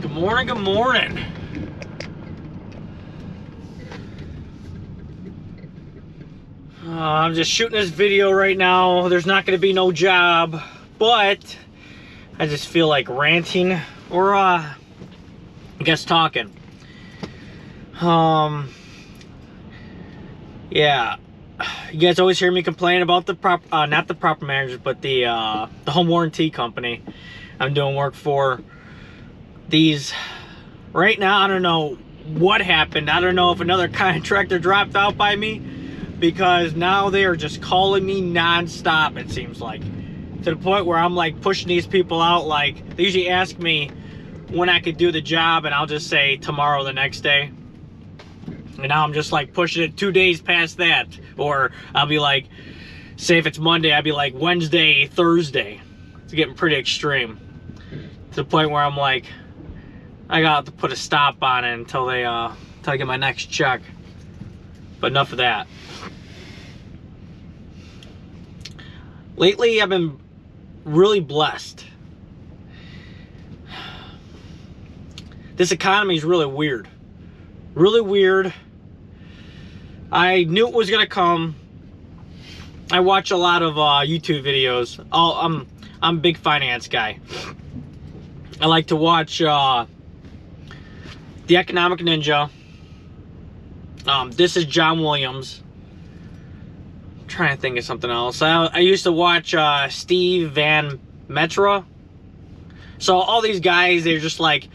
Good morning, good morning. I'm just shooting this video right now. There's not going to be no job, but I just feel like ranting or I guess talking. Yeah, you guys always hear me complain about the not the property managers, but the home warranty company I'm doing work for. These right now, I don't know what happened. I don't know if another contractor dropped out by me, because now they are just calling me non-stop, it seems like, to the point where I'm like pushing these people out. Like, they usually ask me when I could do the job, and I'll just say tomorrow, the next day. And now I'm just like pushing it 2 days past that. Or I'll be like, say if it's Monday, I'll be like Wednesday, Thursday. It's getting pretty extreme, to the point where I'm like, I got to put a stop on it until I get my next check. But enough of that. Lately, I've been really blessed. This economy is really weird. Really weird. I knew it was gonna come. I watch a lot of YouTube videos. I'm a big finance guy. I like to watch The Economic Ninja. This is John Williams. I'm trying to think of something else. I used to watch Steve Van Metra. So all these guys, they're just like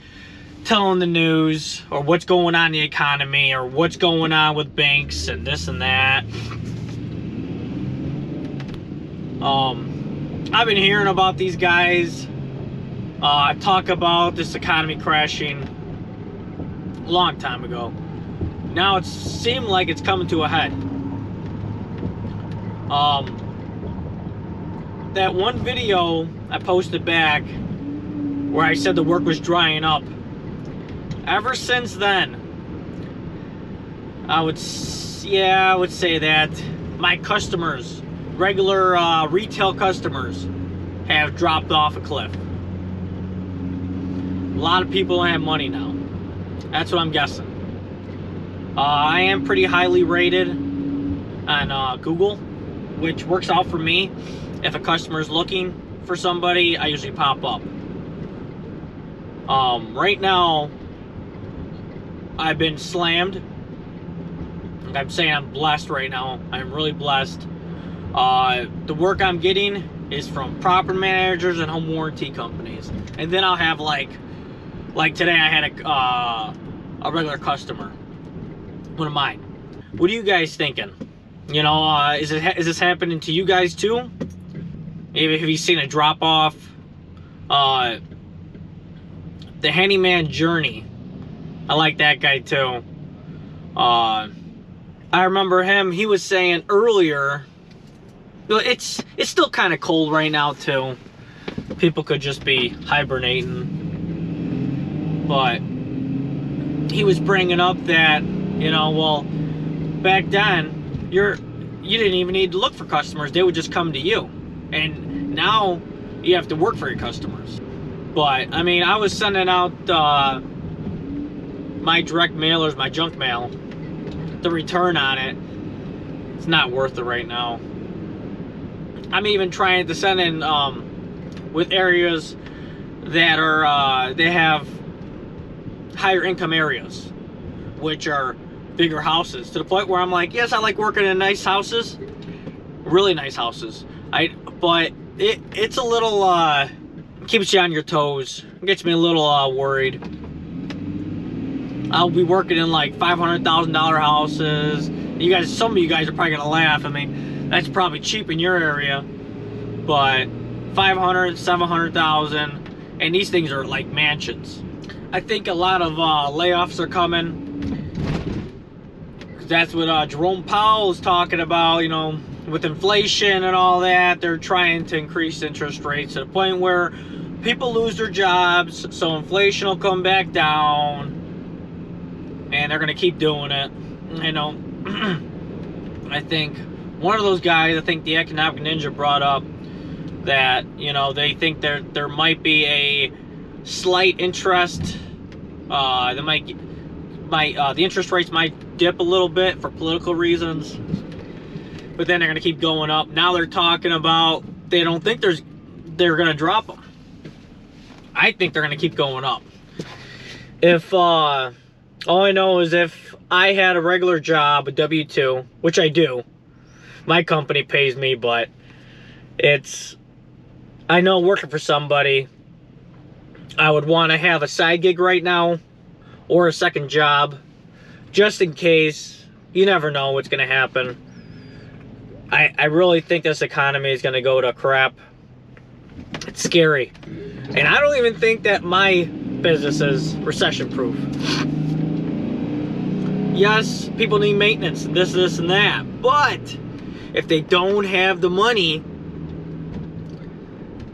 telling the news or what's going on in the economy or what's going on with banks and this and that. I've been hearing about these guys talk about this economy crashing a long time ago. Now it seemed like it's coming to a head. That one video I posted back where I said the work was drying up, ever since then, I would say that my customers, regular retail customers, have dropped off a cliff. A lot of people have money now. That's what I'm guessing. I am pretty highly rated on Google, which works out for me. If a customer is looking for somebody, I usually pop up. Right now, I've been slammed. I'm saying I'm blessed right now. I'm really blessed. The work I'm getting is from property managers and home warranty companies. And then I'll have like today I had a regular customer, one of mine. What are you guys thinking? You know, is this happening to you guys too? Have you seen a drop off? The Handyman Journey, I like that guy too. I remember him. He was saying earlier, it's still kind of cold right now too. People could just be hibernating, but he was bringing up that, you know, well, back then you didn't even need to look for customers; they would just come to you. And now you have to work for your customers. But I mean, I was sending out my direct mailers, my junk mail. The return on it, it's not worth it right now. I'm even trying to send in with areas that are they have higher income areas, which are bigger houses, to the point where I'm like, yes, I like working in nice houses, really nice houses. But it's a little keeps you on your toes. It gets me a little worried. I'll be working in like $500,000 houses. Some of you guys are probably gonna laugh. I mean, that's probably cheap in your area, but 500, 700,000, and these things are like mansions. I think a lot of layoffs are coming. That's what Jerome Powell is talking about. You know, with inflation and all that, they're trying to increase interest rates to the point where people lose their jobs, so inflation will come back down, and they're going to keep doing it. You know, I think one of those guys, I think the Economic Ninja brought up that, you know, they think there might be a slight interest They might the interest rates might dip a little bit for political reasons, but then they're going to keep going up. Now they're talking about they don't think they're going to drop them. I think they're going to keep going up. If all I know is if I had a regular job, a W-2, which I do, my company pays me, but I know working for somebody, I would want to have a side gig right now or a second job, just in case. You never know what's going to happen. I really think this economy is going to go to crap. It's scary. And I don't even think that my business is recession-proof. Yes, people need maintenance, this, and that. But if they don't have the money,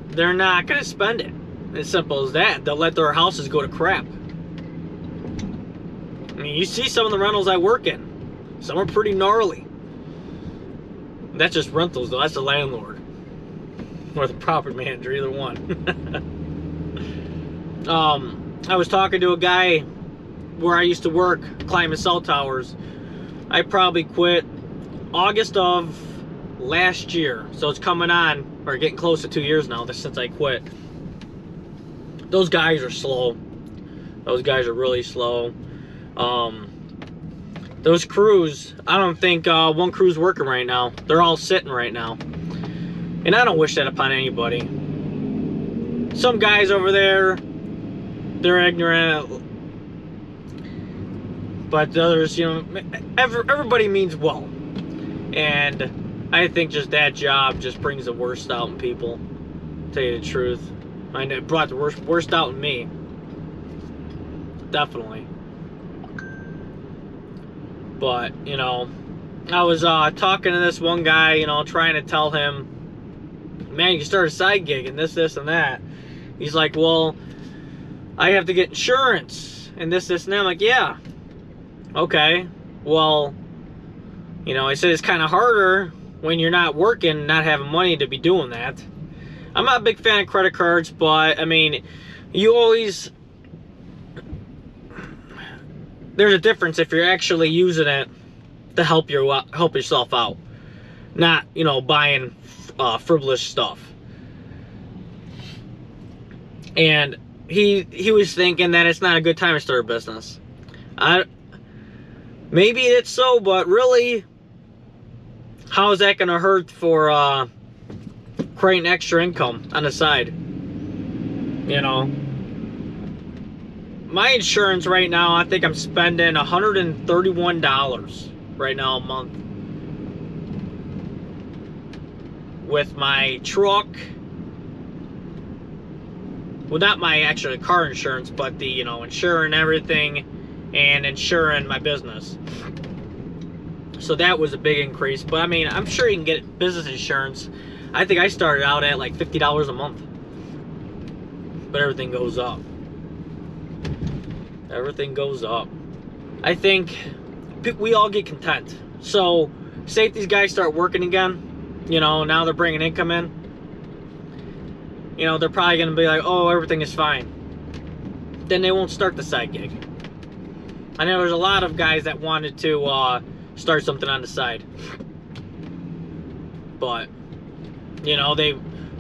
they're not going to spend it. As simple as that. They'll let their houses go to crap. I mean, you see some of the rentals I work in. Some are pretty gnarly. That's just rentals, though. That's the landlord. Or the property manager, either one. I was talking to a guy where I used to work, climbing cell towers. I probably quit August of last year. So it's coming on, or getting close to 2 years now since I quit. Those guys are slow. Those guys are really slow. Those crews, I don't think one crew's working right now. They're all sitting right now. And I don't wish that upon anybody. Some guys over there, they're ignorant. But the others, you know, everybody means well. And I think just that job just brings the worst out in people. To tell you the truth. I know it brought the worst out in me. Definitely. But, you know, I was talking to this one guy, you know, trying to tell him, man, you can start a side gig and this, and that. He's like, well, I have to get insurance and this, and that. I'm like, yeah. Okay. Well, you know, I said it's kind of harder when you're not working, not having money to be doing that. I'm not a big fan of credit cards, but, I mean, you always... There's a difference if you're actually using it to help yourself out. Not, you know, buying frivolous stuff. And he was thinking that it's not a good time to start a business. Maybe it's so, but really, how is that going to hurt for creating extra income on the side? You know, my insurance right now, I think I'm spending $131 right now a month with my truck. Well, not my actual car insurance, but the, you know, insuring everything and insuring my business. So that was a big increase. But I mean, I'm sure you can get business insurance. I think I started out at like $50 a month. But everything goes up. Everything goes up. I think we all get content. So, say if these guys start working again, you know, now they're bringing income in, you know, they're probably going to be like, oh, everything is fine. Then they won't start the side gig. I know there's a lot of guys that wanted to start something on the side. But, you know, they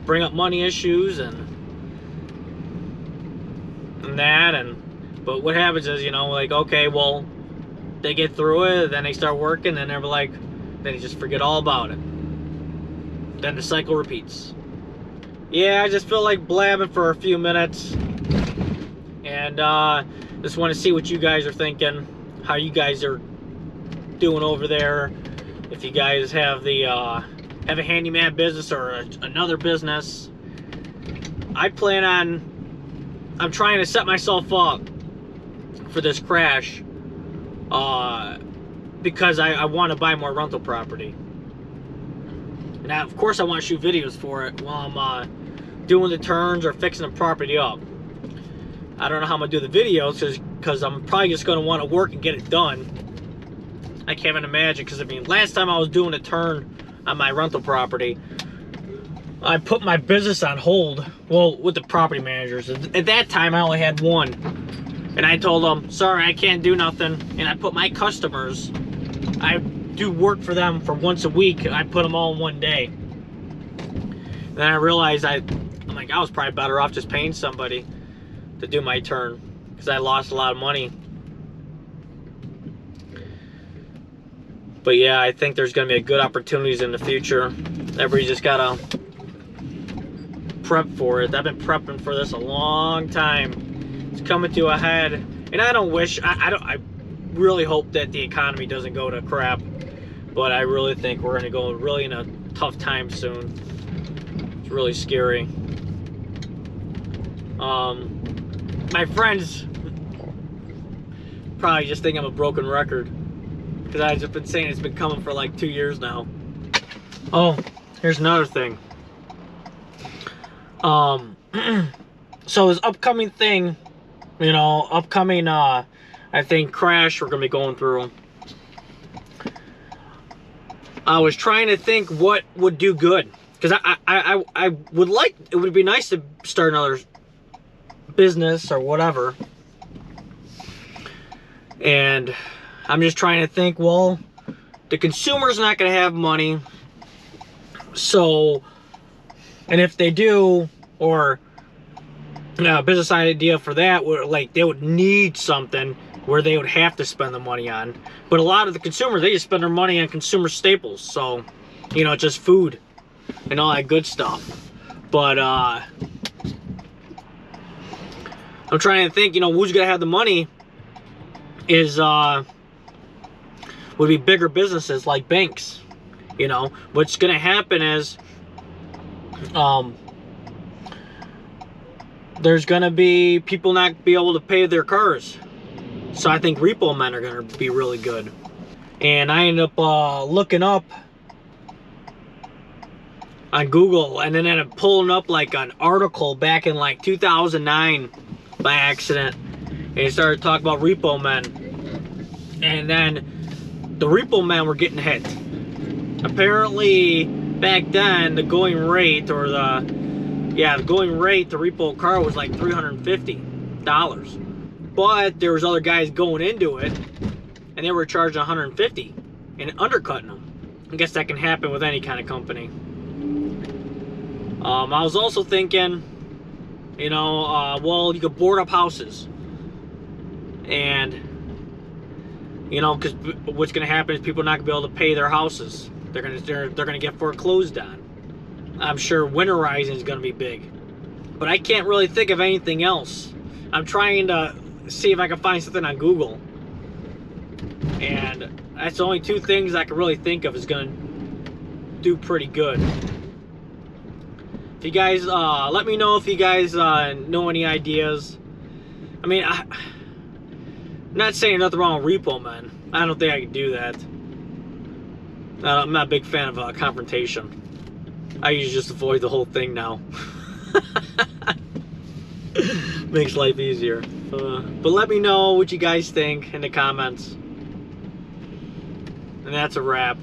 bring up money issues and that, but what happens is, you know, like, okay, well, they get through it, then they start working, and they're like, then you just forget all about it. Then the cycle repeats. Yeah, I just feel like blabbing for a few minutes, and just want to see what you guys are thinking, how you guys are doing over there, if you guys have the have a handyman business or another business. I'm trying to set myself up for this crash because I want to buy more rental property. And of course I want to shoot videos for it while I'm doing the turns or fixing the property up. I don't know how I'm going to do the videos because I'm probably just going to want to work and get it done. I can't even imagine, because I mean, last time I was doing a turn on my rental property, I put my business on hold, well, with the property managers. At that time, I only had one. And I told them, sorry, I can't do nothing. And I put my customers, I do work for them for once a week. I put them all in one day. Then I realized I'm like, I was probably better off just paying somebody to do my turn, because I lost a lot of money. But yeah, I think there's going to be good opportunities in the future. Everybody just got to prep for it. I've been prepping for this a long time. It's coming to a head. And I don't wish, I really hope that the economy doesn't go to crap. But I really think we're going to go really in a tough time soon. It's really scary. My friends probably just think I'm a broken record, because I've just been saying it's been coming for like 2 years now. Oh, here's another thing. So this upcoming thing, you know, upcoming, I think, crash we're gonna be going through. I was trying to think what would do good, because I would like, it would be nice to start another business or whatever. And I'm just trying to think, well, the consumer's not going to have money. So, and if they do, or a business idea for that, where like they would need something where they would have to spend the money on. But a lot of the consumers, they just spend their money on consumer staples. So, you know, just food and all that good stuff. But I'm trying to think, you know, who's gonna have the money is would be bigger businesses like banks. You know, what's gonna happen is there's gonna be people not be able to pay their cars. So I think repo men are gonna be really good. And I ended up looking up on Google, and then ended up pulling up like an article back in like 2009 by accident, and it started talking about repo men. And then the repo men were getting hit. Apparently back then the going rate, or the going rate to repo car was like $350. But there was other guys going into it and they were charging $150 and undercutting them. I guess that can happen with any kind of company. I was also thinking, you know, well, you could board up houses. And, you know, because what's going to happen is people are not going to be able to pay their houses. They're going to get foreclosed on. I'm sure winterizing is going to be big. But I can't really think of anything else. I'm trying to see if I can find something on Google. And that's the only two things I can really think of is going to do pretty good. If you guys, let me know if you guys know any ideas. I mean, I'm not saying nothing wrong with repo men. I don't think I can do that. I'm not a big fan of confrontation. I usually just avoid the whole thing now. Makes life easier. But let me know what you guys think in the comments. And that's a wrap.